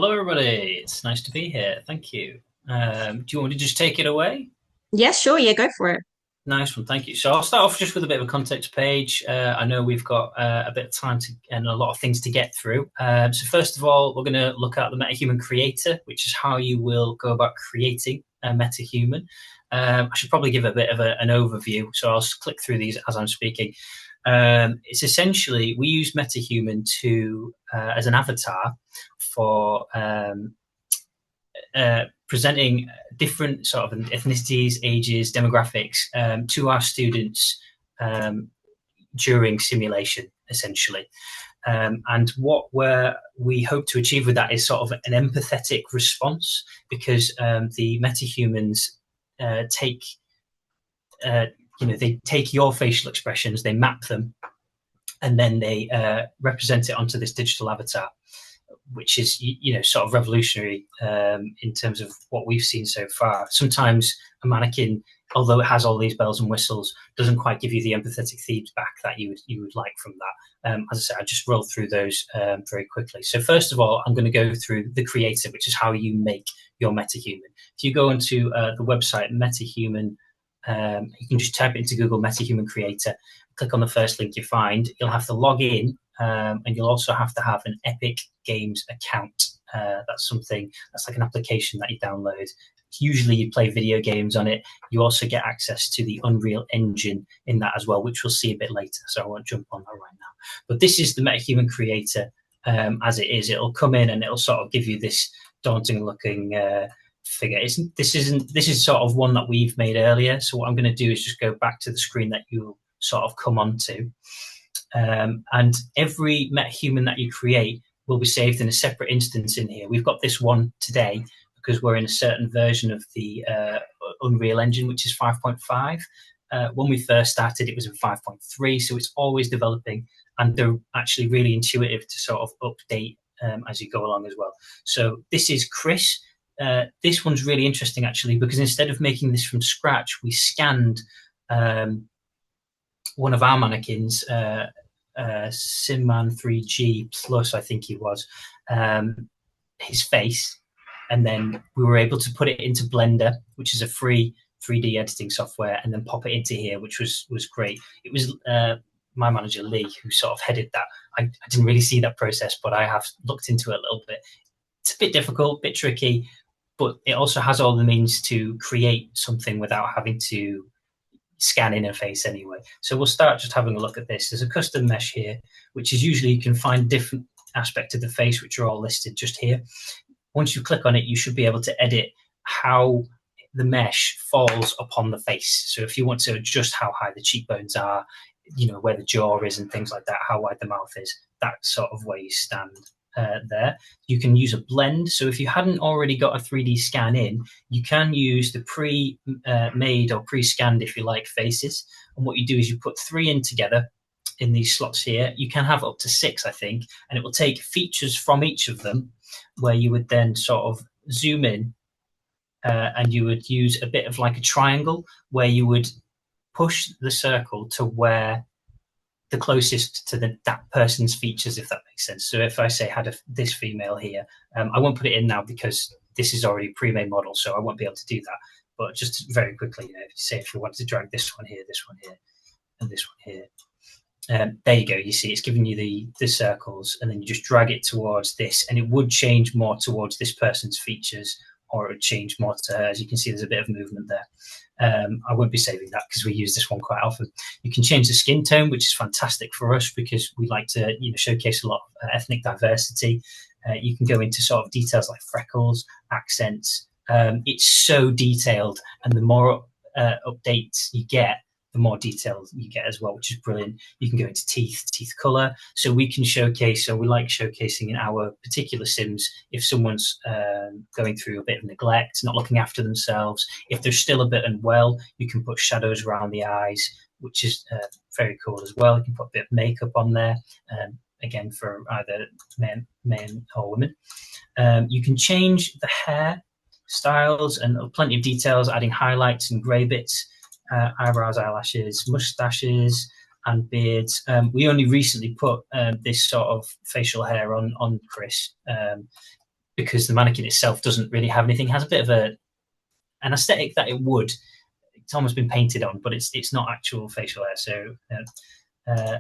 Hello, everybody. It's nice to be here. Thank you. Do you want to just take it away? Yeah, sure. Yeah, go for it. Nice one. Thank you. So I'll start off just with a bit of a context page. I know we've got a bit of time and a lot of things to get through. So first of all, we're going to look at the MetaHuman creator, which is how you will go about creating a MetaHuman. I should probably give a bit of an overview. So I'll click through these as I'm speaking. It's essentially, we use MetaHuman to as an avatar for presenting different sort of ethnicities, ages, demographics to our students um, during simulation, essentially. And what we hope to achieve with that is sort of an empathetic response, because the metahumans take, they take your facial expressions, they map them, and then they represent it onto this digital avatar, which is sort of revolutionary in terms of what we've seen so far. Sometimes a mannequin, although it has all these bells and whistles, doesn't quite give you the empathetic feedback that you would like from that. As I said, I just rolled through those very quickly. So first of all, I'm going to go through the creator, which is how you make your MetaHuman. If you go onto the website MetaHuman, you can just type it into Google MetaHuman Creator, click on the first link you find. You'll have to log in, and you'll also have to have an Epic Games account. That's like an application that you download. Usually you play video games on it. You also get access to the Unreal Engine in that as well, which we'll see a bit later, so I won't jump on that right now. But this is the MetaHuman Creator as it is. It'll come in and it'll sort of give you this daunting looking figure. This is sort of one that we've made earlier. So what I'm going to do is just go back to the screen that you'll sort of come onto. And every MetaHuman that you create will be saved in a separate instance in here. We've got this one today because we're in a certain version of the Unreal Engine, which is 5.5. When we first started, it was in 5.3, so it's always developing, and they're actually really intuitive to sort of update as you go along as well. So this is Chris. This one's really interesting, actually, because instead of making this from scratch, we scanned one of our mannequins, Simman 3G Plus, I think he was, his face, and then we were able to put it into Blender, which is a free 3D editing software, and then pop it into here, which was great. It was my manager Lee who sort of headed that. I didn't really see that process, but I have looked into it a little bit. It's a bit difficult, a bit tricky, but it also has all the means to create something without having to scan in a face anyway. So we'll start just having a look at this. There's a custom mesh here, which is usually you can find different aspects of the face, which are all listed just here. Once you click on it, you should be able to edit how the mesh falls upon the face. So if you want to adjust how high the cheekbones are, where the jaw is and things like that, how wide the mouth is, that sort of where you stand there. You can use a blend. So if you hadn't already got a 3D scan in, you can use the pre-made or pre-scanned, if you like, faces. And what you do is you put 3 in together in these slots here. You can have up to 6, I think, and it will take features from each of them, where you would then sort of zoom in, and you would use a bit of like a triangle, where you would push the circle to where the closest to that person's features, if that makes sense. So if I say had this female here, I won't put it in now because this is already a pre-made model, so I won't be able to do that. But just very quickly, say if we wanted to drag this one here, and this one here, there you go. You see, it's giving you the circles, and then you just drag it towards this, and it would change more towards this person's features, or it would change more to hers. You can see there's a bit of movement there. I won't be saving that because we use this one quite often. You can change the skin tone, which is fantastic for us because we like to showcase a lot of ethnic diversity. You can go into sort of details like freckles, accents. It's so detailed, and the more updates you get, the more details you get as well, which is brilliant. You can go into teeth color. So we can showcase, so we like showcasing in our particular sims, if someone's going through a bit of neglect, not looking after themselves, if they're still a bit unwell, you can put shadows around the eyes, which is very cool as well. You can put a bit of makeup on there, again, for either men or women. You can change the hair styles and plenty of details, adding highlights and grey bits. Eyebrows, eyelashes, mustaches, and beards. We only recently put this sort of facial hair on Chris because the mannequin itself doesn't really have anything. It has a bit of an aesthetic that it would. It's almost been painted on, but it's not actual facial hair. So,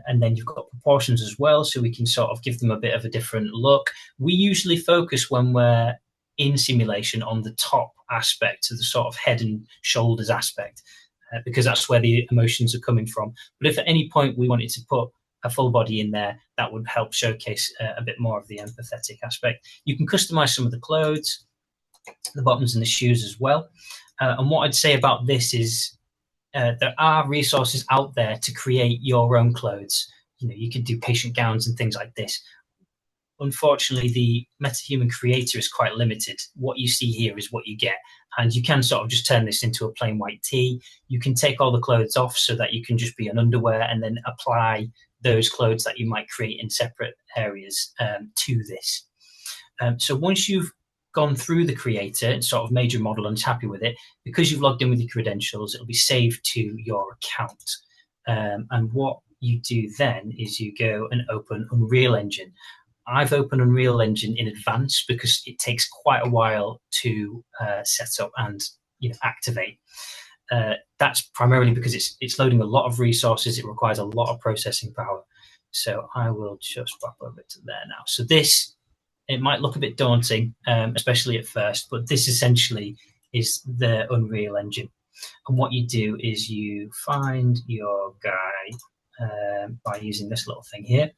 and then you've got proportions as well, so we can sort of give them a bit of a different look. We usually focus when we're in simulation on the top aspect, so the sort of head and shoulders aspect, because that's where the emotions are coming from. But if at any point we wanted to put a full body in there, that would help showcase a bit more of the empathetic aspect. You can customize some of the clothes, the bottoms and the shoes as well. And what I'd say about this is there are resources out there to create your own clothes. You can do patient gowns and things like this. Unfortunately, the MetaHuman creator is quite limited. What you see here is what you get. And you can sort of just turn this into a plain white tee. You can take all the clothes off so that you can just be an underwear, and then apply those clothes that you might create in separate areas to this. So once you've gone through the creator and sort of made your model and is happy with it, because you've logged in with your credentials, it'll be saved to your account. And what you do then is you go and open Unreal Engine. I've opened Unreal Engine in advance because it takes quite a while to set up and activate. That's primarily because it's loading a lot of resources. It requires a lot of processing power. So I will just pop over to there now. So this, it might look a bit daunting, especially at first, but this essentially is the Unreal Engine. And what you do is you find your guy by using this little thing here,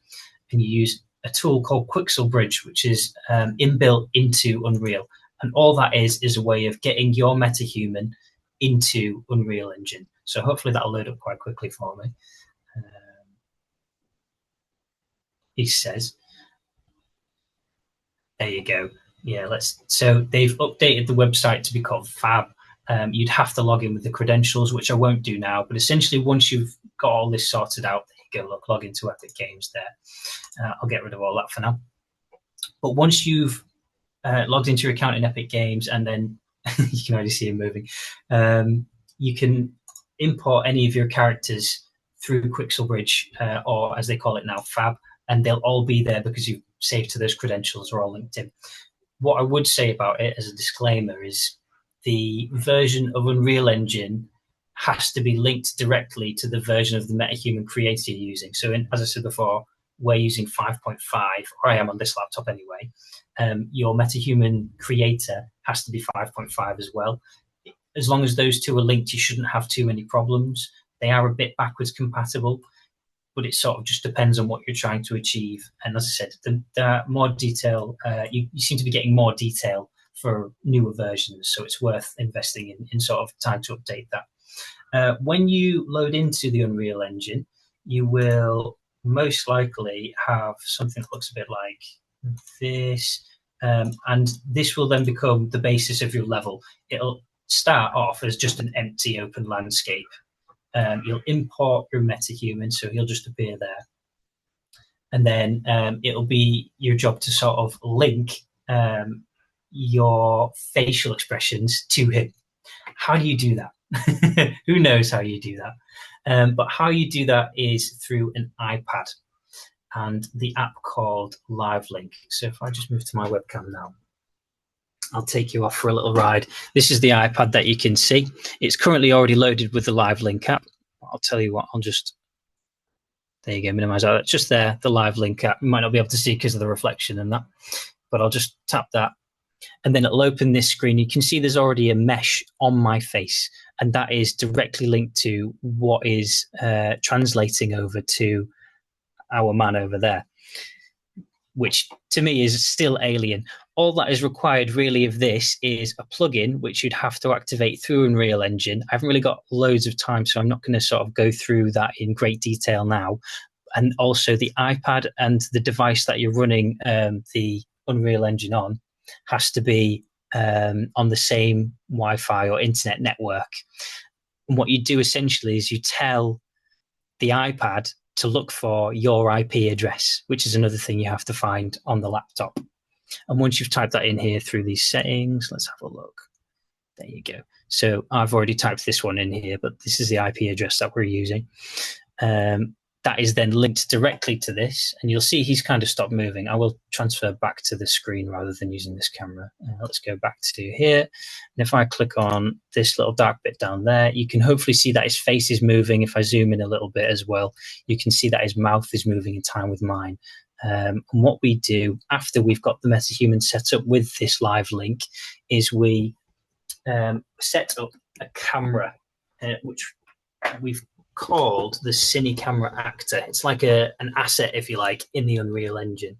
and you use a tool called Quixel Bridge, which is inbuilt into Unreal. And all that is a way of getting your MetaHuman into Unreal Engine. So hopefully that'll load up quite quickly for me. He says, there you go. Yeah, so they've updated the website to be called Fab. You'd have to log in with the credentials, which I won't do now. But essentially, once you've got all this sorted out, there you go, log into Epic Games there. I'll get rid of all that for now. But once you've logged into your account in Epic Games, and then you can already see him moving, you can import any of your characters through Quixel Bridge, or as they call it now, Fab, and they'll all be there because you've saved to those credentials are all linked in. What I would say about it as a disclaimer is the version of Unreal Engine has to be linked directly to the version of the MetaHuman creator you're using. So as I said before, we're using 5.5, or I am on this laptop anyway. Your MetaHuman creator has to be 5.5 as well. As long as those two are linked, you shouldn't have too many problems. They are a bit backwards compatible, but it sort of just depends on what you're trying to achieve. And as I said, the more detail, you seem to be getting more detail for newer versions, so it's worth investing in sort of time to update that. When you load into the Unreal Engine, you will most likely have something that looks a bit like this, and this will then become the basis of your level. It'll start off as just an empty open landscape. You'll import your MetaHuman, so he'll just appear there. And then it'll be your job to sort of link your facial expressions to him. How do you do that? Who knows how you do that? But how you do that is through an iPad and the app called Live Link. So if I just move to my webcam now, I'll take you off for a little ride. This is the iPad that you can see. It's currently already loaded with the Live Link app. I'll tell you what, there you go, minimize that. It's just there, the Live Link app. You might not be able to see because of the reflection and that, but I'll just tap that. And then it'll open this screen. You can see there's already a mesh on my face, and that is directly linked to what is translating over to our man over there, which to me is still alien. All that is required really of this is a plugin, which you'd have to activate through Unreal Engine. I haven't really got loads of time, so I'm not going to sort of go through that in great detail now. And also the iPad and the device that you're running the Unreal Engine on has to be on the same Wi-Fi or internet network. And what you do essentially is you tell the iPad to look for your IP address, which is another thing you have to find on the laptop. And once you've typed that in here through these settings, let's have a look. There you go. So I've already typed this one in here, but this is the IP address that we're using. that is then linked directly to this, and you'll see he's kind of stopped moving. I will transfer back to the screen rather than using this camera. Let's go back to here. And if I click on this little dark bit down there, you can hopefully see that his face is moving. If I zoom in a little bit as well, you can see that his mouth is moving in time with mine. And what we do after we've got the MetaHuman set up with this live link is we set up a camera, which we've called the Cine Camera Actor. It's like an asset, if you like, in the Unreal Engine.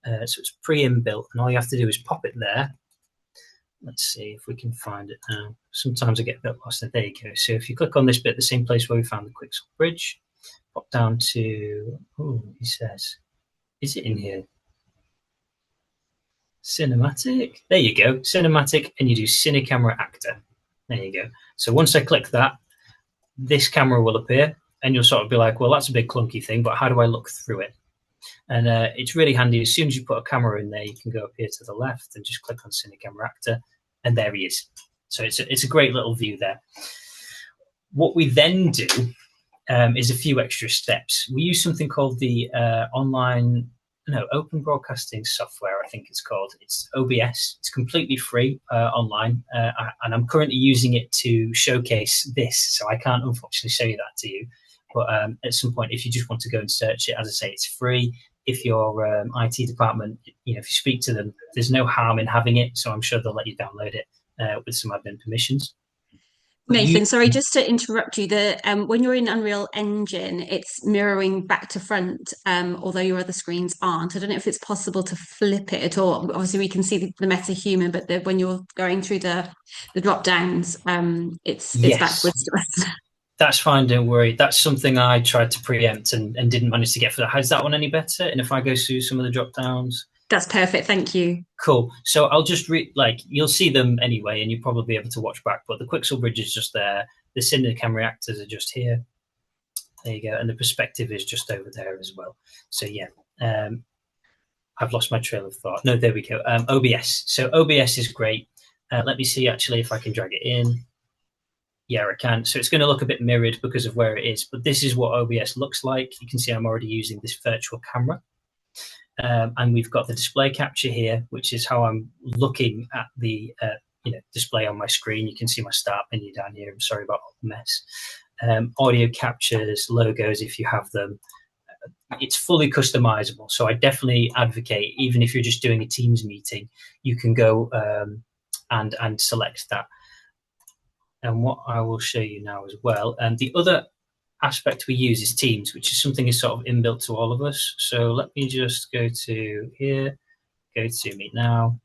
So it's pre-inbuilt, and all you have to do is pop it there. Let's see if we can find it now. Sometimes I get a bit lost. There you go. So if you click on this bit, the same place where we found the Quixel Bridge, pop down to, he says, is it in here? Cinematic. There you go. Cinematic, and you do Cine Camera Actor. There you go. So once I click that, this camera will appear, and you'll sort of be like, well, that's a big clunky thing, but how do I look through it? And it's really handy. As soon as you put a camera in there, you can go up here to the left and just click on Cine Camera Actor, and there he is. So it's a great little view there. What we then do is a few extra steps. We use something called the Open Broadcasting Software, I think it's called. It's OBS. It's completely free online, and I'm currently using it to showcase this, so I can't unfortunately show you that to you. But at some point, if you just want to go and search it, as I say, it's free. If your IT department, if you speak to them, there's no harm in having it, so I'm sure they'll let you download it with some admin permissions. Nathan, sorry, just to interrupt you. When you're in Unreal Engine, it's mirroring back to front, although your other screens aren't. I don't know if it's possible to flip it at all. Obviously, we can see the MetaHuman, but when you're going through the drop downs, it's backwards to us. That's fine, don't worry. That's something I tried to preempt and didn't manage to get for that. Is that one any better? And if I go through some of the drop downs? That's perfect, thank you. Cool. So I'll just you'll see them anyway, and you'll probably be able to watch back, but the Quixel Bridge is just there. The Cine Camera Actors are just here. There you go. And the perspective is just over there as well. So yeah, I've lost my trail of thought. No, there we go. OBS. So OBS is great. Let me see actually if I can drag it in. Yeah, I can. So it's going to look a bit mirrored because of where it is, but this is what OBS looks like. You can see I'm already using this virtual camera. And we've got the display capture here, which is how I'm looking at the display on my screen. You can see my start menu down here. I'm sorry about all the mess. Audio captures, logos if you have them. It's fully customizable. So I definitely advocate, even if you're just doing a Teams meeting, you can go and select that. And what I will show you now as well. And the other aspect we use is Teams, which is something is sort of inbuilt to all of us. So let me just go to here, go to Meet Now.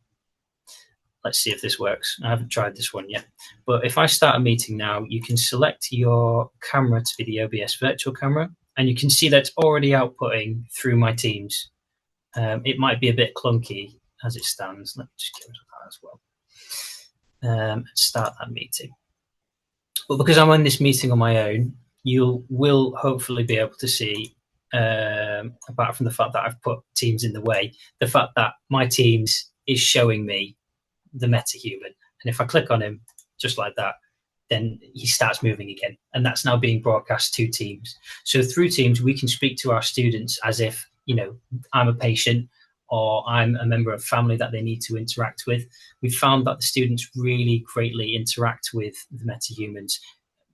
Let's see if this works. I haven't tried this one yet. But if I start a meeting now, you can select your camera to be the OBS virtual camera, and you can see that it's already outputting through my Teams. It might be a bit clunky as it stands. Let me just get rid of that as well. Start that meeting. But because I'm in this meeting on my own, you will hopefully be able to see, apart from the fact that I've put Teams in the way, the fact that my Teams is showing me the MetaHuman. And if I click on him, just like that, then he starts moving again. And that's now being broadcast to Teams. So through Teams, we can speak to our students as if, I'm a patient or I'm a member of family that they need to interact with. We've found that the students really greatly interact with the MetaHumans,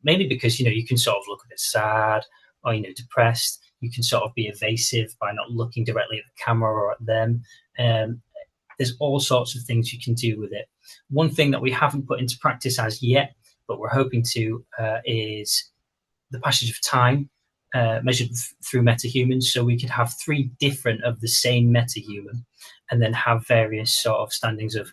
mainly because, you can sort of look a bit sad or, depressed. You can sort of be evasive by not looking directly at the camera or at them. There's all sorts of things you can do with it. One thing that we haven't put into practice as yet, but we're hoping to, is the passage of time measured through MetaHumans. So we could have 3 different of the same MetaHuman and then have various sort of standings of,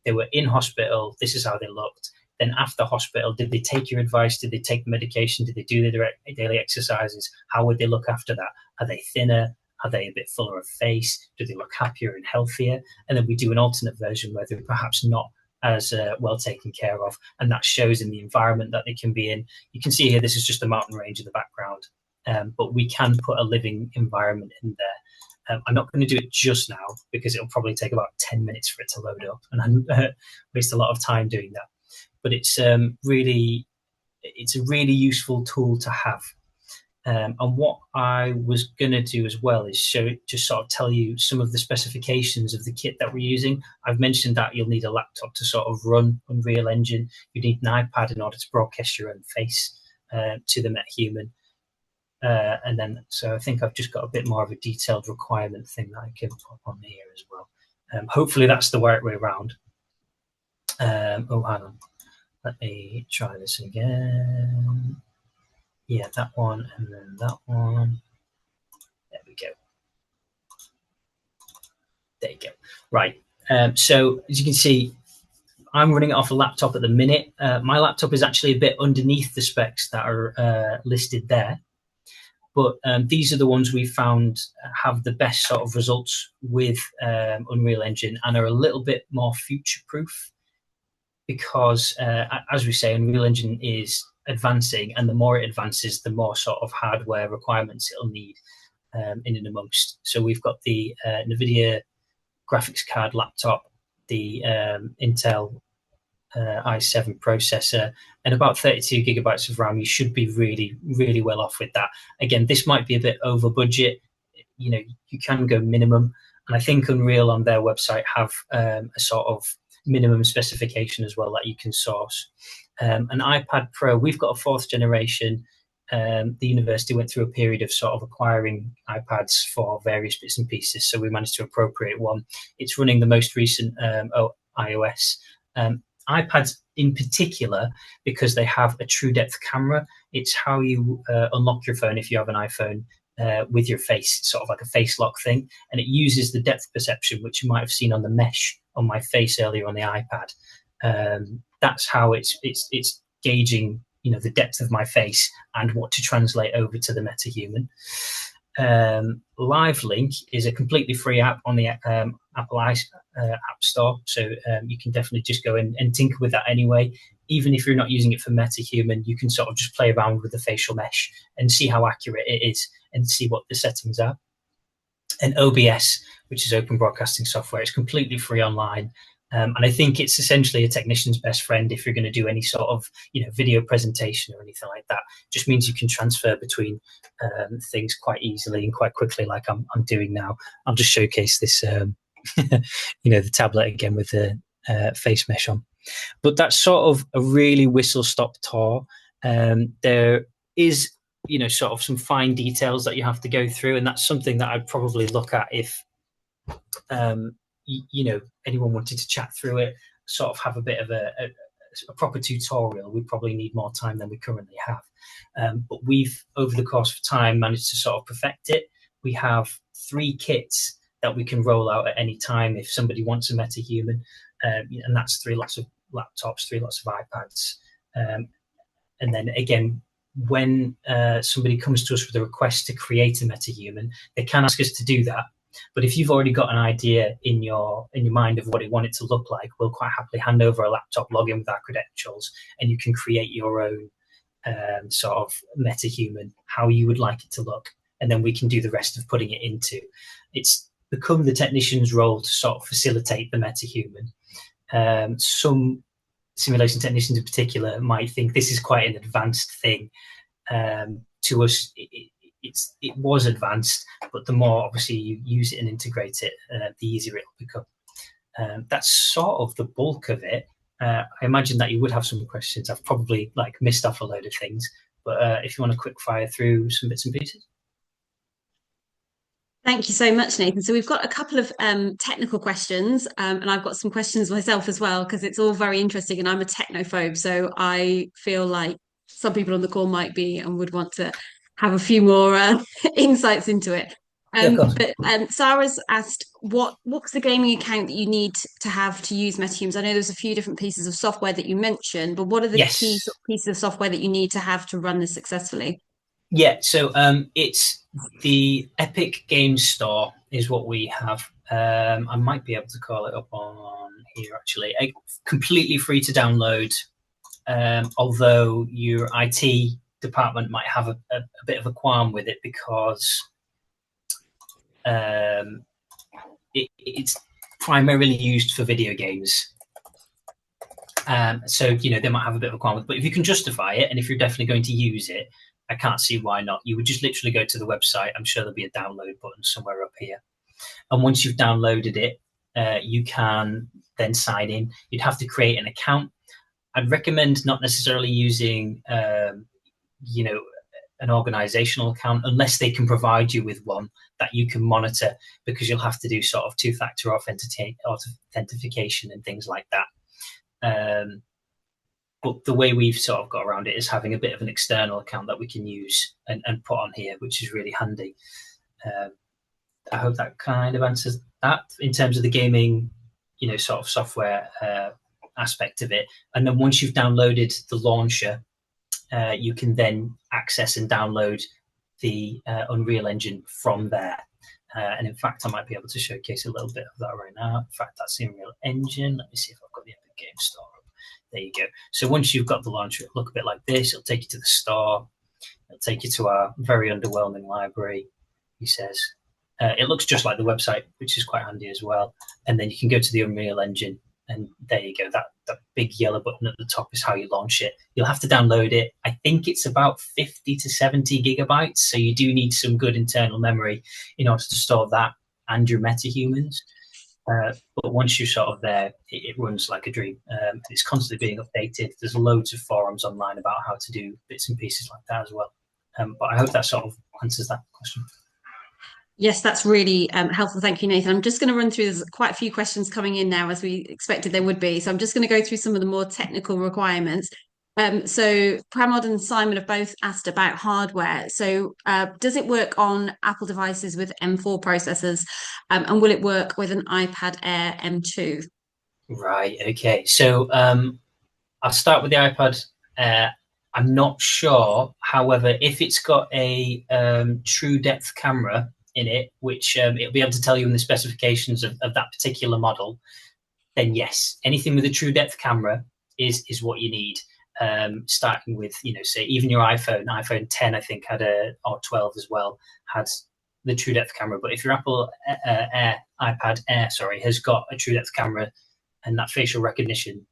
they were in hospital, this is how they looked. Then after hospital, did they take your advice? Did they take the medication? Did they do their daily exercises? How would they look after that? Are they thinner? Are they a bit fuller of face? Do they look happier and healthier? And then we do an alternate version where they're perhaps not as well taken care of. And that shows in the environment that they can be in. You can see here, this is just a mountain range in the background. But we can put a living environment in there. I'm not going to do it just now because it'll probably take about 10 minutes for it to load up, and I waste a lot of time doing that. But it's a really useful tool to have. And what I was going to do as well is just sort of tell you some of the specifications of the kit that we're using. I've mentioned that you'll need a laptop to sort of run Unreal Engine. You need an iPad in order to broadcast your own face to the MetaHuman. And then, so I think I've just got a bit more of a detailed requirement thing that I can put on here as well. Hopefully that's the right way around. Oh, hang on. Let me try this again. Yeah, that one, and then that one. There we go. There you go. Right. So as you can see, I'm running it off a laptop at the minute. My laptop is actually a bit underneath the specs that are listed there. But these are the ones we found have the best sort of results with Unreal Engine and are a little bit more future-proof because, as we say, Unreal Engine is advancing, and the more it advances, the more sort of hardware requirements it'll need in and amongst. So we've got the NVIDIA graphics card laptop, the Intel i7 processor, and about 32 gigabytes of RAM. You should be really, really well off with that. Again, this might be a bit over budget. You know, you can go minimum, and I think Unreal on their website have a sort of minimum specification as well that you can source. An iPad Pro, we've got a 4th generation. The university went through a period of sort of acquiring iPads for various bits and pieces, so we managed to appropriate one. It's running the most recent iOS. iPads in particular, because they have a true depth camera, it's how you unlock your phone if you have an iPhone with your face, sort of like a face lock thing, and it uses the depth perception, which you might have seen on the mesh on my face earlier on the iPad. That's how it's gauging, you know, the depth of my face and what to translate over to the MetaHuman. Live Link is a completely free app on the Apple App Store, so you can definitely just go in and tinker with that anyway. Even if you're not using it for MetaHuman, you can sort of just play around with the facial mesh and see how accurate it is and see what the settings are. And OBS, which is open broadcasting software, it's completely free online. And I think it's essentially a technician's best friend if you're going to do any sort of, you know, video presentation or anything like that. It just means you can transfer between things quite easily and quite quickly, like I'm doing now. I'll just showcase this, you know, the tablet again with the face mesh on. But that's sort of a really whistle-stop tour. There is, you know, sort of some fine details that you have to go through, and that's something that I'd probably look at if you know, anyone wanted to chat through it, sort of have a bit of a proper tutorial. We probably need more time than we currently have. But we've, over the course of time, managed to sort of perfect it. We have 3 kits that we can roll out at any time if somebody wants a MetaHuman. And that's 3 lots of laptops, 3 lots of iPads. And then again, when somebody comes to us with a request to create a MetaHuman, they can ask us to do that. But if you've already got an idea in your mind of what you want it to look like, we'll quite happily hand over a laptop, log in with our credentials, and you can create your own sort of MetaHuman, how you would like it to look. And then we can do the rest of putting it into. It's become the technician's role to sort of facilitate the MetaHuman. Some simulation technicians in particular might think this is quite an advanced thing. To us, it was advanced, but the more obviously you use it and integrate it, the easier it'll become. That's sort of the bulk of it. I imagine that you would have some questions. I've probably missed off a load of things, but if you want to quick fire through some bits and pieces. Thank you so much, Nathan. So we've got a couple of technical questions, and I've got some questions myself as well, because it's all very interesting, and I'm a technophobe, so I feel like some people on the call might be and would want to have a few more insights into it. But Sarah's asked, what's the gaming account that you need to have to use MetaHumans? I know there's a few different pieces of software that you mentioned, but what are the key pieces of software that you need to have to run this successfully? Yeah, so it's the Epic Games Store is what we have. I might be able to call it up on here, actually. Completely free to download, although your IT department might have a bit of a qualm with it because it's primarily used for video games. So, you know, they might have a bit of a qualm with it. But if you can justify it, and if you're definitely going to use it, I can't see why not. You would just literally go to the website. I'm sure there'll be a download button somewhere up here. And once you've downloaded it, you can then sign in. You'd have to create an account. I'd recommend not necessarily using, an organizational account unless they can provide you with one that you can monitor, because you'll have to do sort of two-factor authentication and things like that. But the way we've sort of got around it is having a bit of an external account that we can use and put on here, which is really handy. I hope that kind of answers that in terms of the gaming, sort of software aspect of it. And then once you've downloaded the launcher, you can then access and download the Unreal Engine from there. And in fact, I might be able to showcase a little bit of that right now. In fact, that's the Unreal Engine. Let me see if I've got the Epic Game Store up. There you go. So once you've got the launcher, it'll look a bit like this. It'll take you to the store. It'll take you to our very underwhelming library, he says. It looks just like the website, which is quite handy as well. And then you can go to the Unreal Engine, and there you go. That big yellow button at the top is how you launch it. You'll have to download it. I think it's about 50 to 70 gigabytes, so you do need some good internal memory in order to store that and your MetaHumans. But once you're sort of there, it runs like a dream. It's constantly being updated. There's loads of forums online about how to do bits and pieces like that as well. But I hope that sort of answers that question. Yes, that's really helpful. Thank you, Nathan. I'm just going to run through, there's quite a few questions coming in now, as we expected there would be. So I'm just going to go through some of the more technical requirements. So Pramod and Simon have both asked about hardware. So does it work on Apple devices with M4 processors? And will it work with an iPad Air M2? Right, okay. So I'll start with the iPad Air. I'm not sure. However, if it's got a true depth camera in it, which it'll be able to tell you in the specifications of that particular model, then yes, anything with a true depth camera is what you need. Starting with, say even your iPhone 10, I think had or 12 as well, had the true depth camera. But if your Apple iPad Air, has got a true depth camera and that facial recognition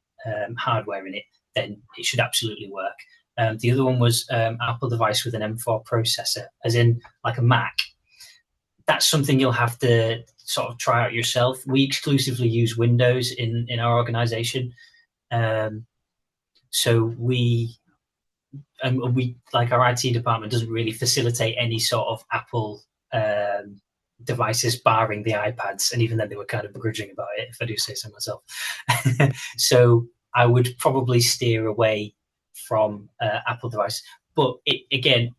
hardware in it, then it should absolutely work. The other one was Apple device with an M4 processor, as in like a Mac. That's something you'll have to sort of try out yourself. We exclusively use Windows in our organization. So we like our IT department doesn't really facilitate any sort of Apple devices, barring the iPads. And even then they were kind of begrudging about it, if I do say so myself. So I would probably steer away from Apple device. But again,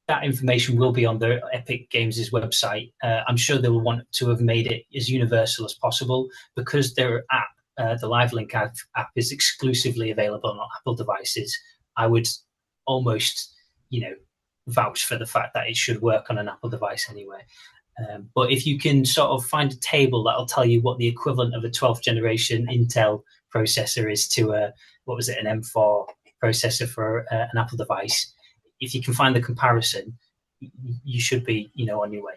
that information will be on the Epic Games' website. I'm sure they will want to have made it as universal as possible, because their app, the LiveLink app, is exclusively available on Apple devices. I would almost, vouch for the fact that it should work on an Apple device anyway. But if you can sort of find a table that'll tell you what the equivalent of a 12th generation Intel processor is to an M4 processor for an Apple device, if you can find the comparison, you should be, on your way.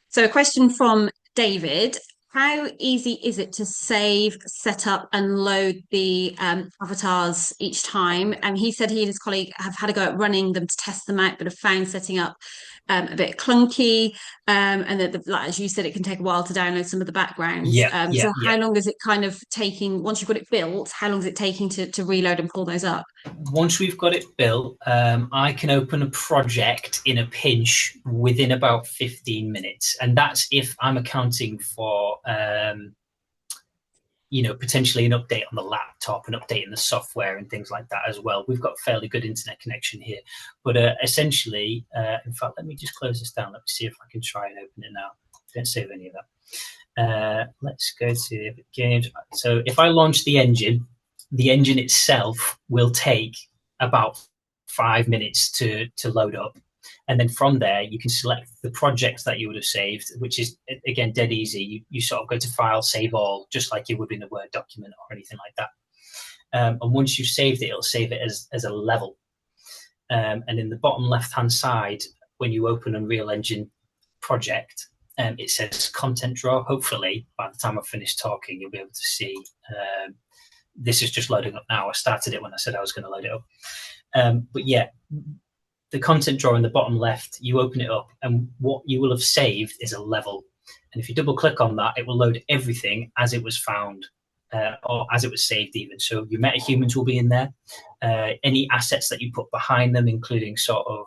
So a question from David: how easy is it to save, set up, and load the avatars each time? And he said he and his colleague have had a go at running them to test them out, but have found setting up a bit clunky. And that, as you said, it can take a while to download some of the backgrounds. So how long is it kind of taking, once you've got it built, how long is it taking to reload and pull those up? Once we've got it built, I can open a project in a pinch within about 15 minutes. And that's if I'm accounting for, potentially an update on the laptop, an update in the software and things like that as well. We've got a fairly good internet connection here. But essentially, in fact, let me just close this down. Let me see if I can try and open it now. Don't save any of that. Let's go to the Epic Games. So if I launch the engine itself will take about 5 minutes to load up. And then from there, you can select the projects that you would have saved, which is, again, dead easy. You sort of go to File, Save All, just like you would in a Word document or anything like that. And once you've saved it, it'll save it as a level. And in the bottom left-hand side, when you open Unreal Engine project, it says Content Draw. Hopefully, by the time I've finished talking, you'll be able to see this is just loading up now. I started it when I said I was going to load it up. But yeah, the content drawer in the bottom left, you open it up, and what you will have saved is a level. And if you double click on that, it will load everything as it was found, or as it was saved even. So your MetaHumans will be in there. Any assets that you put behind them, including sort of,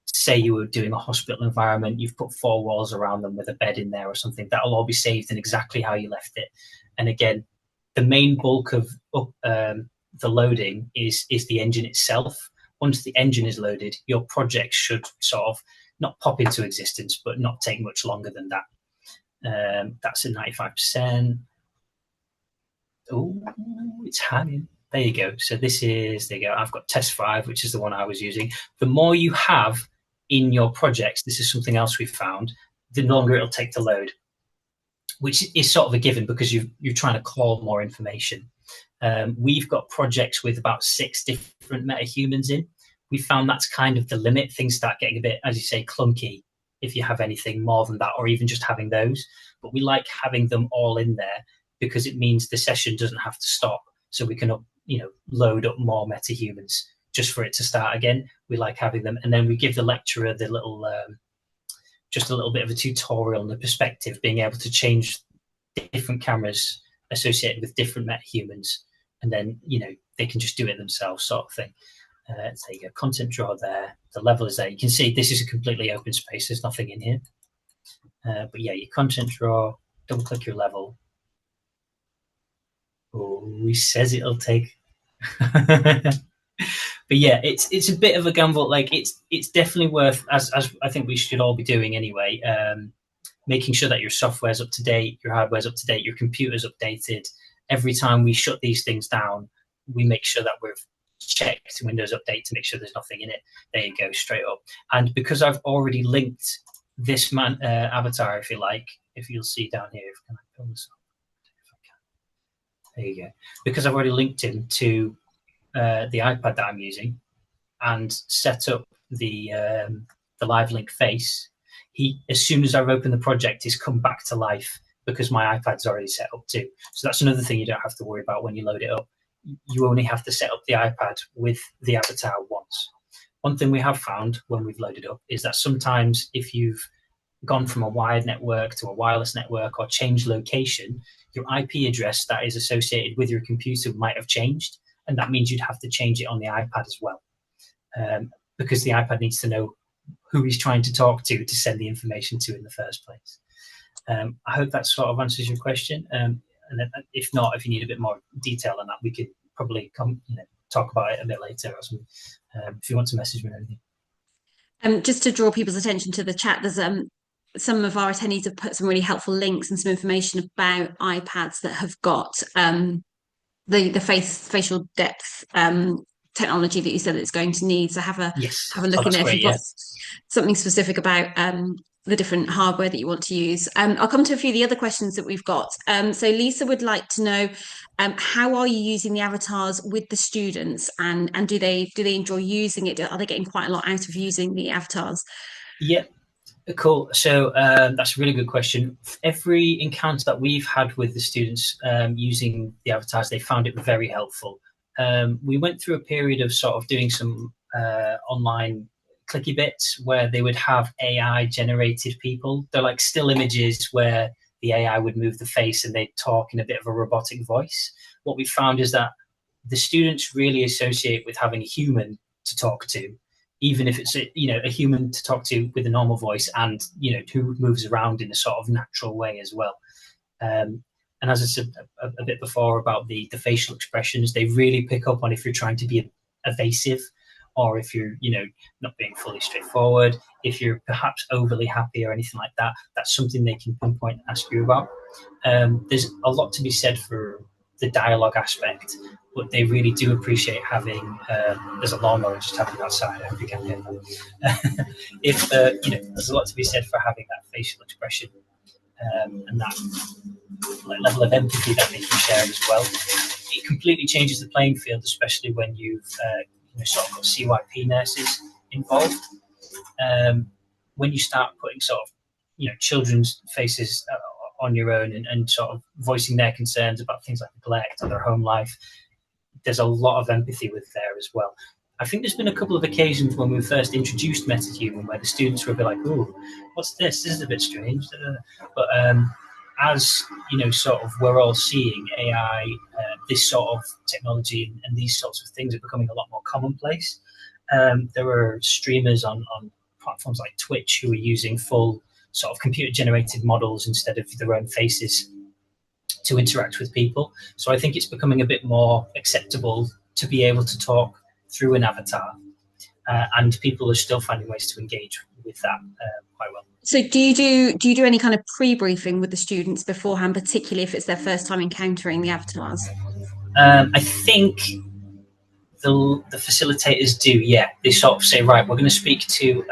say you were doing a hospital environment, you've put 4 walls around them with a bed in there or something, that'll all be saved in exactly how you left it. And again, the main bulk of the loading is the engine itself. Once the engine is loaded, your project should sort of not pop into existence, but not take much longer than that. That's at 95%. Oh, it's hanging. There you go. So this is, there you go. I've got test 5, which is the one I was using. The more you have in your projects, this is something else we've found, the longer it'll take to load, which is sort of a given because you're trying to call more information. We've got projects with about 6 different MetaHumans in. We found that's kind of the limit. Things start getting a bit, as you say, clunky if you have anything more than that, or even just having those. But we like having them all in there because it means the session doesn't have to stop. So we can, load up more MetaHumans just for it to start again. We like having them. And then we give the lecturer the little, just a little bit of a tutorial and the perspective, being able to change different cameras associated with different MetaHumans. And then, they can just do it themselves, sort of thing. There you go, content drawer there. The level is there. You can see this is a completely open space. There's nothing in here. But yeah, your content drawer, double click your level. Oh, he says it'll take. But yeah, it's a bit of a gamble. Like it's definitely worth, as I think we should all be doing anyway, making sure that your software's up to date, your hardware's up to date, your computer's updated. Every time we shut these things down, we make sure that we've checked Windows Update to make sure there's nothing in it. There you go, straight up. And because I've already linked this avatar, if you like, if you'll see down here, if I can pull this up, if I can. There you go. Because I've already linked him to the iPad that I'm using and set up the live link face, he, as soon as I've opened the project, he's come back to life because my iPad's already set up too. So that's another thing you don't have to worry about when you load it up. You only have to set up the iPad with the avatar once. One thing we have found when we've loaded up is that sometimes if you've gone from a wired network to a wireless network or changed location, your IP address that is associated with your computer might have changed, and that means you'd have to change it on the iPad as well, because the iPad needs to know who he's trying to talk to send the information to in the first place. I hope that sort of answers your question. And then if not, if you need a bit more detail on that, we could probably talk about it a bit later or something, if you want to message me or anything. Just to draw people's attention to the chat, there's some of our attendees have put some really helpful links and some information about iPads that have got the facial depth technology that you said it's going to need. So have a look in there if you've got something specific about the different hardware that you want to use. I'll come to a few of the other questions that we've got. So Lisa would like to know, how are you using the avatars with the students, and do they enjoy using it? Are they getting quite a lot out of using the avatars? Yeah, cool. So that's a really good question. Every encounter that we've had with the students using the avatars, they found it very helpful. We went through a period of sort of doing some online clicky bits where they would have AI generated people. They're like still images where the AI would move the face and they'd talk in a bit of a robotic voice. What we found is that the students really associate with having a human to talk to, even if it's a human to talk to with a normal voice and who moves around in a sort of natural way as well. And as I said a bit before about the facial expressions, they really pick up on if you're trying to be evasive, or if you're, not being fully straightforward, if you're perhaps overly happy or anything like that. That's something they can pinpoint and ask you about. There's a lot to be said for the dialogue aspect, but they really do appreciate having, there's a lawnmower just happening outside, I hope you can hear that. There's a lot to be said for having that facial expression and that level of empathy that they can share as well. It completely changes the playing field, especially when you've sort of got CYP nurses involved. When you start putting sort of children's faces on your own and sort of voicing their concerns about things like neglect or their home life, there's a lot of empathy with there as well. I think there's been a couple of occasions when we first introduced MetaHuman where the students were a bit like, "Oh, what's this? This is a bit strange." But as you know, sort of, we're all seeing AI, this sort of technology, and these sorts of things are becoming a lot more commonplace. There are streamers on platforms like Twitch who are using full sort of computer-generated models instead of their own faces to interact with people. So I think it's becoming a bit more acceptable to be able to talk through an avatar, and people are still finding ways to engage with that quite well. So do you do any kind of pre-briefing with the students beforehand, particularly if it's their first time encountering the avatars? I think the facilitators do. Yeah, they sort of say, right, we're going to speak to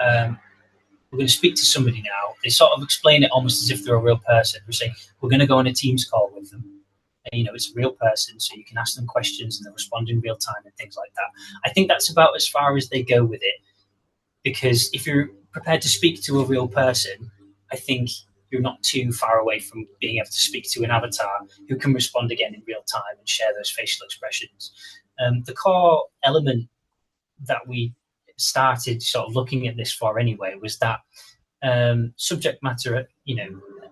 somebody now. They sort of explain it almost as if they're a real person. We're saying we're going to go on a Teams call with them. And, you know, it's a real person, so you can ask them questions and they'll respond in real time and things like that. I think that's about as far as they go with it, because if you're prepared to speak to a real person, I think you're not too far away from being able to speak to an avatar who can respond again in real time and share those facial expressions. The core element that we started sort of looking at this for anyway was that subject matter,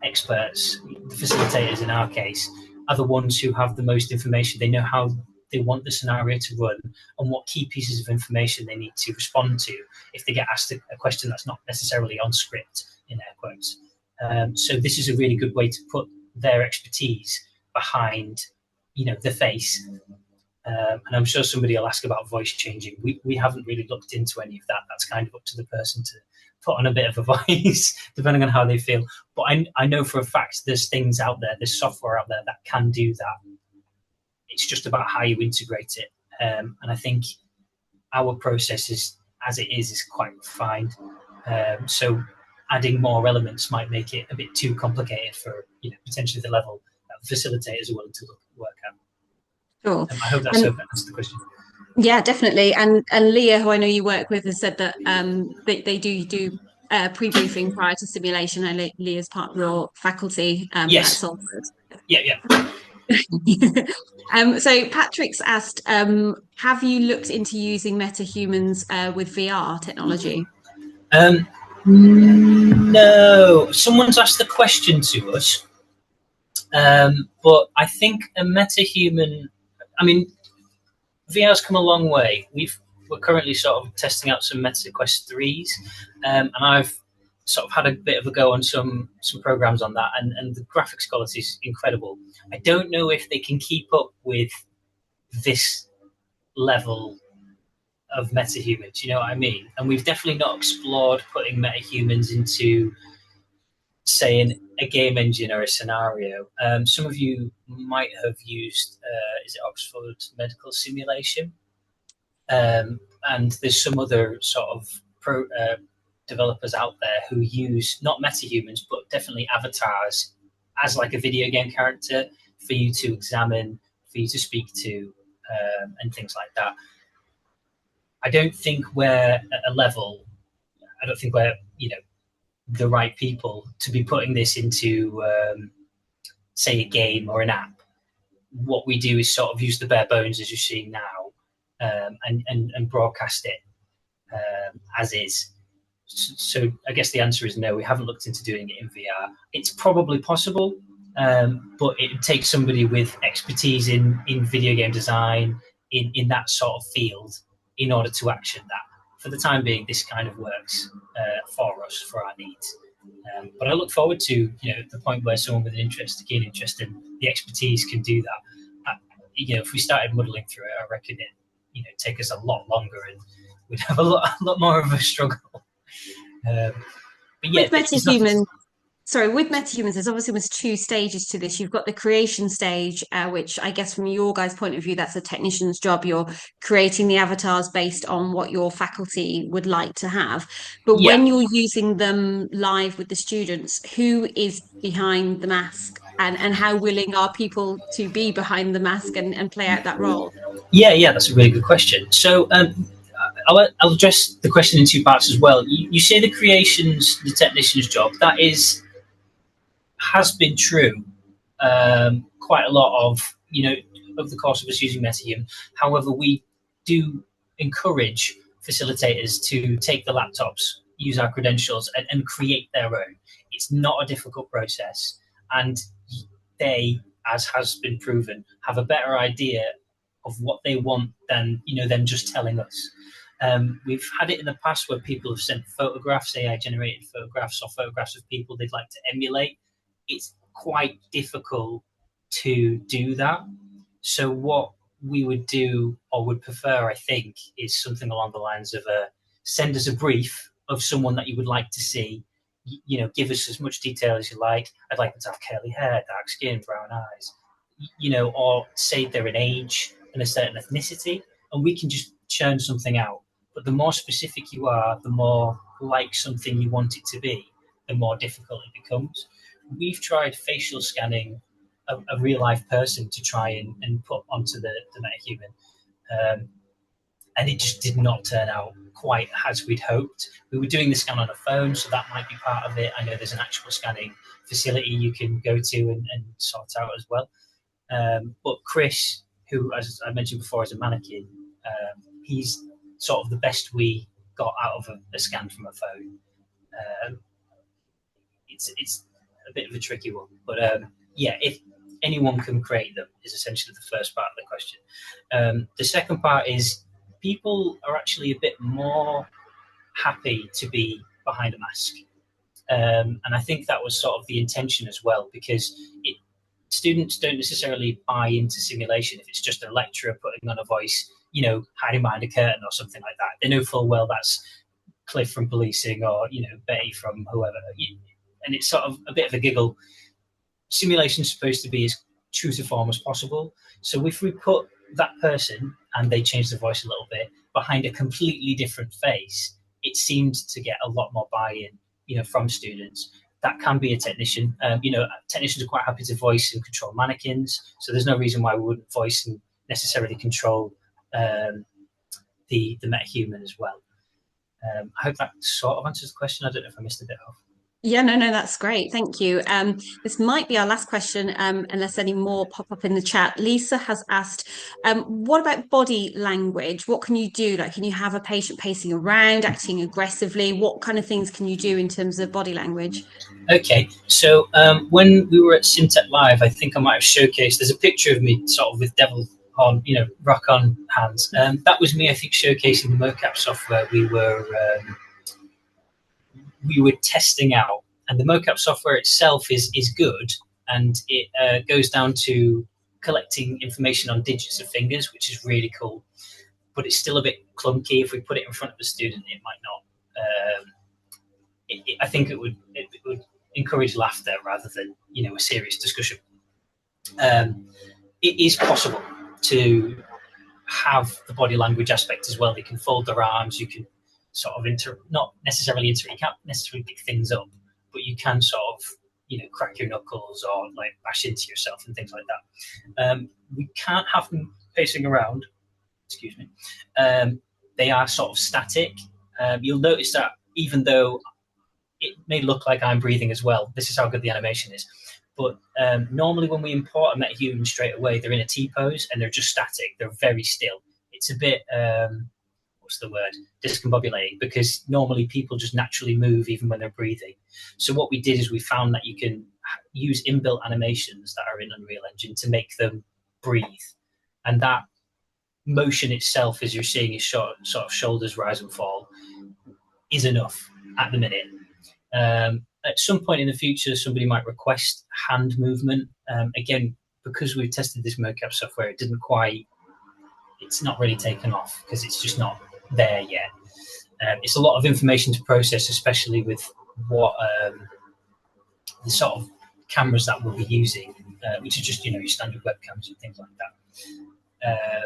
experts, the facilitators in our case, are the ones who have the most information. They know how they want the scenario to run and what key pieces of information they need to respond to if they get asked a question that's not necessarily on script, in air quotes. So this is a really good way to put their expertise behind, the face. And I'm sure somebody will ask about voice changing. We haven't really looked into any of that. That's kind of up to the person to put on a bit of a voice, depending on how they feel. But I know for a fact there's things out there, there's software out there that can do that. It's just about how you integrate it. And I think our process as it is quite refined. So adding more elements might make it a bit too complicated for potentially the level that facilitators are willing to work at. Sure. I hope that's the question. Yeah, definitely. And Leah, who I know you work with, has said that they do pre-briefing prior to simulation. And Leah's part of your faculty at Salford. Yeah. So Patrick's asked, have you looked into using MetaHumans with VR technology? No. Someone's asked the question to us, but I think a MetaHuman. I mean, VR's come a long way. We're currently sort of testing out some Meta Quest 3s, and I've sort of had a bit of a go on some programs on that, and the graphics quality is incredible. I don't know if they can keep up with this level of MetaHumans, you know what I mean? And we've definitely not explored putting MetaHumans into, say, a game engine or a scenario. Some of you might have used, is it Oxford Medical Simulation? And there's some other sort of developers out there who use not MetaHumans, but definitely avatars as like a video game character for you to examine, for you to speak to, and things like that. I don't think we're at a level, I don't think we're, the right people to be putting this into, say, a game or an app. What we do is sort of use the bare bones as you're seeing now, and broadcast it as is. So I guess the answer is no, we haven't looked into doing it in VR. It's probably possible, but it takes somebody with expertise in video game design, in that sort of field, in order to action that. For the time being, this kind of works for us, for our needs. But I look forward to the point where someone with an interest, a keen interest, and the expertise can do that. If we started muddling through it, I reckon it take us a lot longer, and we'd have a lot more of a struggle. But yeah, with MetaHumans, there's obviously almost two stages to this. You've got the creation stage, which I guess from your guys' point of view, that's a technician's job. You're creating the avatars based on what your faculty would like to have. But when you're using them live with the students, who is behind the mask? And how willing are people to be behind the mask and play out that role? Yeah, that's a really good question. So I'll address the question in two parts as well. You say the creation's the technician's job. That has been true quite a lot of the course of us using MetaHuman. However, we do encourage facilitators to take the laptops, use our credentials, and create their own. It's not a difficult process, and they, as has been proven, have a better idea of what they want than them just telling us. We've had it in the past where people have sent photographs, AI-generated photographs, or photographs of people they'd like to emulate. It's quite difficult to do that. So what we would do, or would prefer, I think, is something along the lines of send us a brief of someone that you would like to see. Give us as much detail as you like. I'd like them to have curly hair, dark skin, brown eyes, or say they're an age and a certain ethnicity, and we can just churn something out. But the more specific you are, the more like something you want it to be, the more difficult it becomes. We've tried facial scanning a real life person to try and put onto the MetaHuman. And it just did not turn out quite as we'd hoped. We were doing the scan on a phone, so that might be part of it. I know there's an actual scanning facility you can go to and sort out as well. But Chris, who, as I mentioned before, is a mannequin, he's sort of the best we got out of a scan from a phone. It's a bit of a tricky one, but yeah, if anyone can create them is essentially the first part of the question. The second part is people are actually a bit more happy to be behind a mask. And I think that was sort of the intention as well, because students don't necessarily buy into simulation if it's just a lecturer putting on a voice, hiding behind a curtain or something like that. They know full well that's Cliff from policing, or, Betty from whoever. And it's sort of a bit of a giggle. Simulation's supposed to be as true to form as possible. So if we put that person, and they change the voice a little bit, behind a completely different face, it seemed to get a lot more buy-in, from students. That can be a technician. Technicians are quite happy to voice and control mannequins, so there's no reason why we wouldn't voice and necessarily control the MetaHuman as well. I hope that sort of answers the question. I don't know if I missed a bit off. Yeah, no, that's great. Thank you. This might be our last question, unless any more pop up in the chat. Lisa has asked, what about body language? What can you do? Like, can you have a patient pacing around, acting aggressively? What kind of things can you do in terms of body language? Okay, so when we were at SimTech Live, I think I might have showcased, there's a picture of me sort of with devil on, rock on hands. That was me, I think, showcasing the mocap software we were testing out, and the mocap software itself is good, and it goes down to collecting information on digits of fingers, which is really cool, but it's still a bit clunky. If we put it in front of a student, it might not. I think it would encourage laughter rather than a serious discussion. It is possible to have the body language aspect as well. They can fold their arms, you can sort of not necessarily you can't necessarily pick things up, but you can sort of crack your knuckles or like bash into yourself and things like that. We can't have them pacing around, excuse me. They are sort of static. You'll notice that even though it may look like I'm breathing as well, this is how good the animation is. But normally when we import a MetaHuman straight away, they're in a T-pose and they're just static. They're very still. It's a bit discombobulating, because normally people just naturally move even when they're breathing. So what we did is we found that you can use inbuilt animations that are in Unreal Engine to make them breathe, and that motion itself, as you're seeing, is sort of shoulders rise and fall, is enough at the minute. At some point in the future, somebody might request hand movement. Again, because we've tested this mocap software, it's not really taken off because it's just not there yet. It's a lot of information to process, especially with what the sort of cameras that we'll be using, which are just your standard webcams and things like that.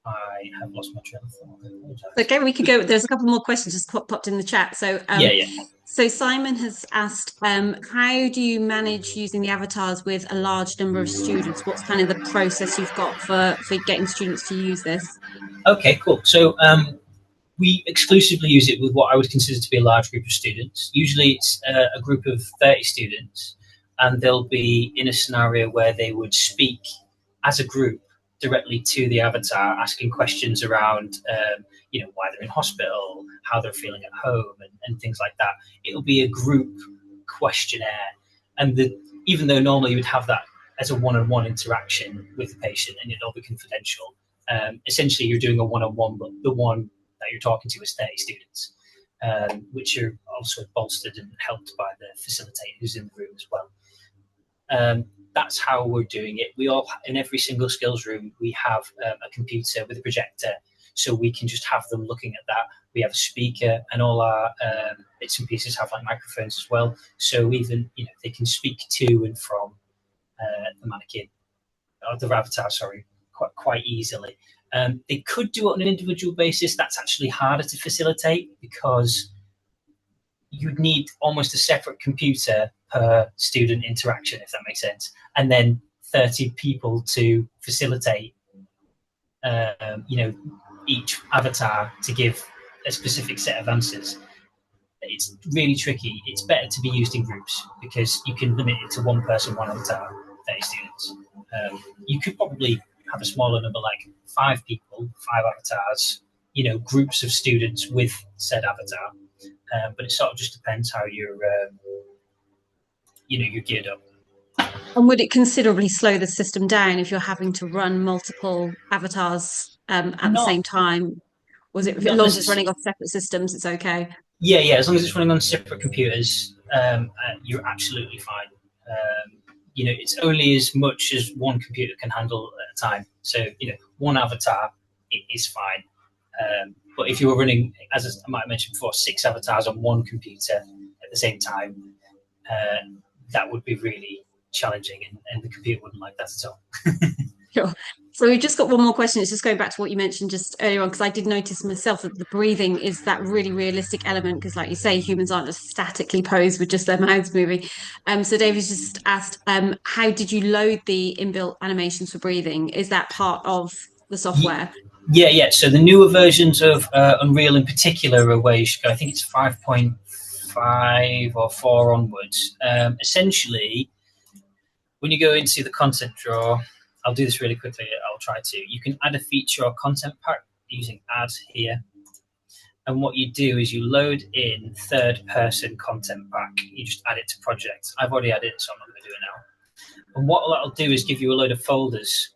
I have lost my train of thought. I apologize. Okay, we could go. There's a couple more questions just popped in the chat. So yeah. So Simon has asked, how do you manage using the avatars with a large number of students? What's kind of the process you've got for getting students to use this? Okay, cool. So we exclusively use it with what I would consider to be a large group of students. Usually it's a group of 30 students, and they'll be in a scenario where they would speak as a group directly to the avatar, asking questions around, why they're in hospital, how they're feeling at home, and things like that. It'll be a group questionnaire, and even though normally you would have that as a one-on-one interaction with the patient and it'll be confidential, essentially you're doing a one-on-one, but the one that you're talking to is 30 students, which are also bolstered and helped by the facilitator who's in the room as well. That's how we're doing it. We all, in every single skills room, we have a computer with a projector, so we can just have them looking at that. We have a speaker, and all our bits and pieces have like microphones as well. So even they can speak to and from the mannequin or the avatar, sorry, quite easily. They could do it on an individual basis. That's actually harder to facilitate because you'd need almost a separate computer per student interaction, if that makes sense, and then 30 people to facilitate, each avatar to give a specific set of answers. It's really tricky. It's better to be used in groups because you can limit it to one person, one avatar, 30 students. You could probably have a smaller number, like 5 people, 5 avatars, groups of students with said avatar. But it sort of just depends how you're geared up. And would it considerably slow the system down if you're having to run multiple avatars at the same time? Was it, as long as it's running off separate systems, it's okay? Yeah, as long as it's running on separate computers, you're absolutely fine. It's only as much as one computer can handle at a time. So, one avatar is fine. But if you were running, as I might have mentioned before, 6 avatars on one computer at the same time, that would be really challenging, and the computer wouldn't like that at all. Sure. So we've just got one more question. It's just going back to what you mentioned just earlier on, because I did notice myself that the breathing is that really realistic element, because like you say, humans aren't just statically posed with just their mouths moving. So David's just asked, how did you load the inbuilt animations for breathing? Is that part of the software? Yeah. So the newer versions of Unreal in particular are where you should go. I think it's 5.5 or 4 onwards. Essentially, when you go into the content drawer, I'll do this really quickly. I'll try to. You can add a feature or content pack using add here. And what you do is you load in third-person content pack. You just add it to projects. I've already added it, so I'm not going to do it now. And what that'll do is give you a load of folders.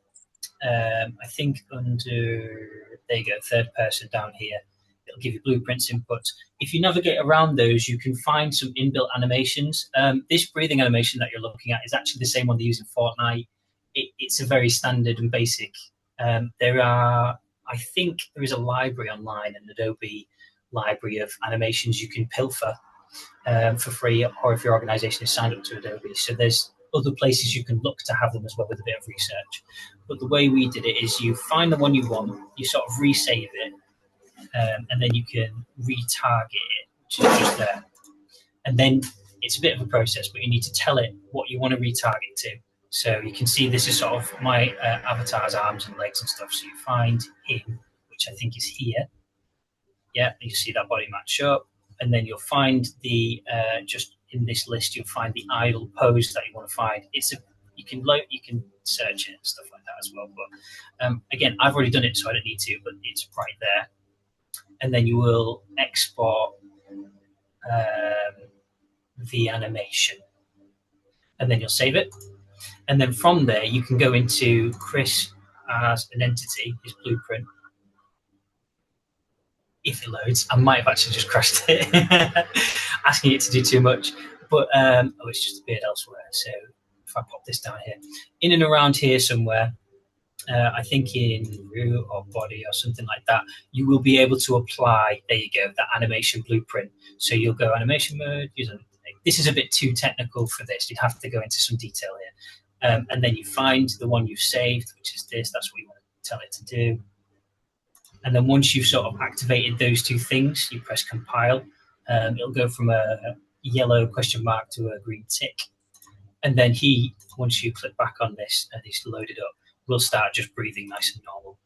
I think under, there you go, third person down here. It'll give you blueprints, inputs. If you navigate around those, you can find some inbuilt animations. This breathing animation that you're looking at is actually the same one they use in Fortnite. It's a very standard and basic. I think there is a library online, an Adobe library of animations you can pilfer for free, or if your organization is signed up to Adobe. So there's other places you can look to have them as well with a bit of research. But the way we did it is you find the one you want, you sort of resave it, and then you can retarget it, which is just there. And then it's a bit of a process, but you need to tell it what you want to retarget to. So you can see this is sort of my avatar's arms and legs and stuff. So you find him, which I think is here. Yeah, you see that body match up. And then you'll find the, just in this list, you'll find the idle pose that you want to find. You can search it and stuff like that as well. But again, I've already done it, so I don't need to, but it's right there. And then you will export the animation. And then you'll save it. And then from there, you can go into Chris as an entity, his blueprint. If it loads, I might have actually just crashed it, asking it to do too much. But it's just appeared elsewhere. So if I pop this down here, in and around here somewhere, I think in root or body or something like that, you will be able to apply, there you go, that animation blueprint. So you'll go animation mode, this is a bit too technical for this. You'd have to go into some detail here. And then you find the one you've saved, which is this. That's what you want to tell it to do. And then once you've sort of activated those two things, you press compile. It'll go from a yellow question mark to a green tick. And then once you click back on this and it's loaded up, will start just breathing nice and normal.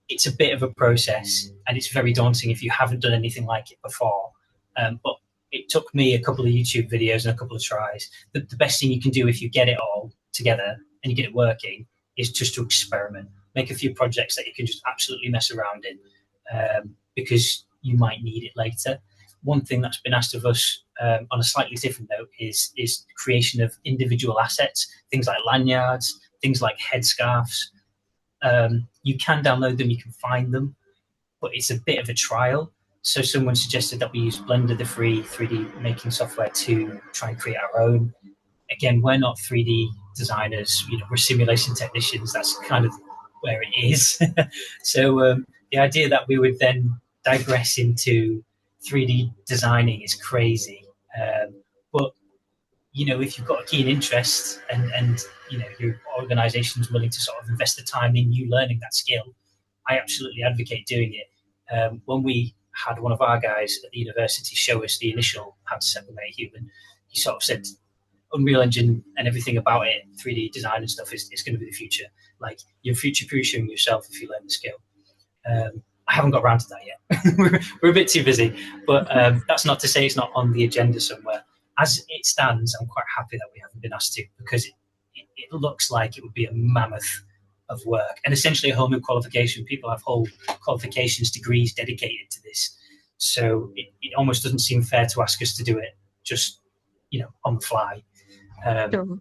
It's a bit of a process, and it's very daunting if you haven't done anything like it before. But it took me a couple of YouTube videos and a couple of tries. The best thing you can do if you get it all together and you get it working is just to experiment, make a few projects that you can just absolutely mess around in, because you might need it later. One thing that's been asked of us, on a slightly different note, is creation of individual assets, things like lanyards, things like headscarves. You can download them, you can find them, but it's a bit of a trial. So someone suggested that we use Blender, the free 3D making software, to try and create our own. Again, we're not 3D designers, we're simulation technicians. That's kind of where it is. So the idea that we would then digress into 3D designing is crazy. But if you've got a keen interest, and your organization's willing to sort of invest the time in you learning that skill, I absolutely advocate doing it. When we had one of our guys at the university show us the initial how to set the MetaHuman, he sort of said, Unreal Engine and everything about it, 3D design and stuff, is going to be the future. Like, you're future-proofing yourself if you learn the skill. I haven't got around to that yet. we're a bit too busy, but that's not to say it's not on the agenda somewhere. As it stands, I'm quite happy that we haven't been asked to, because it looks like it would be a mammoth of work, and essentially a whole new qualification. People have whole qualifications, degrees dedicated to this, so it almost doesn't seem fair to ask us to do it just on the fly. Sure.